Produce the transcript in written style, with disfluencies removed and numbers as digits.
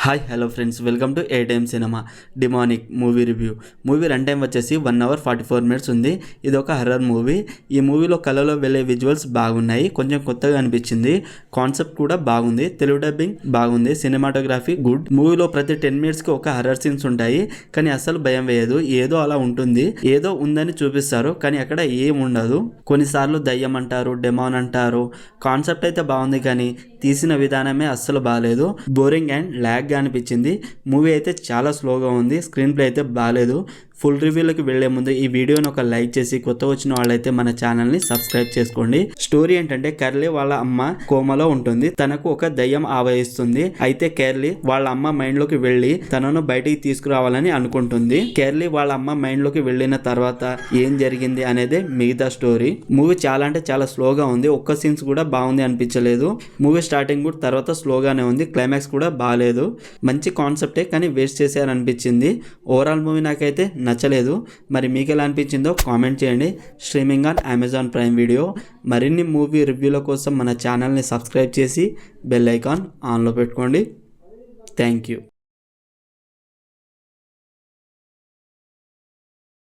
Hi hello friends, welcome to A time cinema demonic movie review. Movie run time వచ్చేసి 1 hour 44 minutes ఉంది. ఇది ఒక horror movie. ఈ మూవీలో కళలో వెళ్ళే విజువల్స్ బాగున్నాయి, కొంచెం కొత్తగా అనిపించింది. కాన్సెప్ట్ కూడా బాగుంది, తెలుగు డబ్బింగ్ బాగుంది, సినిమాటోగ్రఫీ గుడ్. మూవీలో ప్రతి 10 minutesకి ఒక హర్రర్ సీన్స్ ఉంటాయి, కానీ అస్సలు భయం వేయదు. ఏదో అలా ఉంటుంది, ఏదో ఉందని చూపిస్తారు, కానీ అక్కడ ఏం ఉండదు. కొన్నిసార్లు దయ్యం అంటారు, డెమాన్ అంటారు. కాన్సెప్ట్ అయితే బాగుంది, కానీ తీసిన విధానమే అస్సలు బాగాలేదు. బోరింగ్ అండ్ ల్యాగ్గా అనిపించింది. మూవీ అయితే చాలా స్లోగా ఉంది, స్క్రీన్ ప్లే అయితే బాగాలేదు. ఫుల్ రివ్యూలోకి వెళ్లే ముందు ఈ వీడియోని ఒక లైక్ చేసి కొత్త వచ్చిన వాళ్ళైతే మన ఛానల్ని సబ్స్క్రైబ్ చేసుకోండి. స్టోరీ ఏంటంటే, కెర్లీ వాళ్ళ అమ్మ కోమాలో ఉంటుంది. తనకు ఒక దయ్యం ఆవహిస్తుంది. అయితే కెర్లీ వాళ్ళ అమ్మ మైండ్ లోకి వెళ్లి తనను బయటికి తీసుకురావాలని అనుకుంటుంది. కెర్లీ వాళ్ళ అమ్మ మైండ్ లోకి వెళ్ళిన తర్వాత ఏం జరిగింది అనేది మిగతా స్టోరీ. మూవీ చాలా అంటే చాలా స్లోగా ఉంది, ఒక్క సీన్స్ కూడా బాగుంది అనిపించలేదు. మూవీ స్టార్టింగ్ కూడా తర్వాత స్లోగానే ఉంది, క్లైమాక్స్ కూడా బాగాలేదు. మంచి కాన్సెప్టే, కానీ వేస్ట్ చేశారనిపించింది. ఓవరాల్ మూవీ నాకైతే నచ్చలేదు. మరి మీకు ఎలా అనిపించిందో కామెంట్ చేయండి. Streaming on Amazon prime video. మరిన్ని మూవీ రివ్యూల కోసం మన ఛానల్ని సబ్స్క్రైబ్ చేసి బెల్ ఐకాన్ ఆన్లో పెట్టుకోండి. Thank you.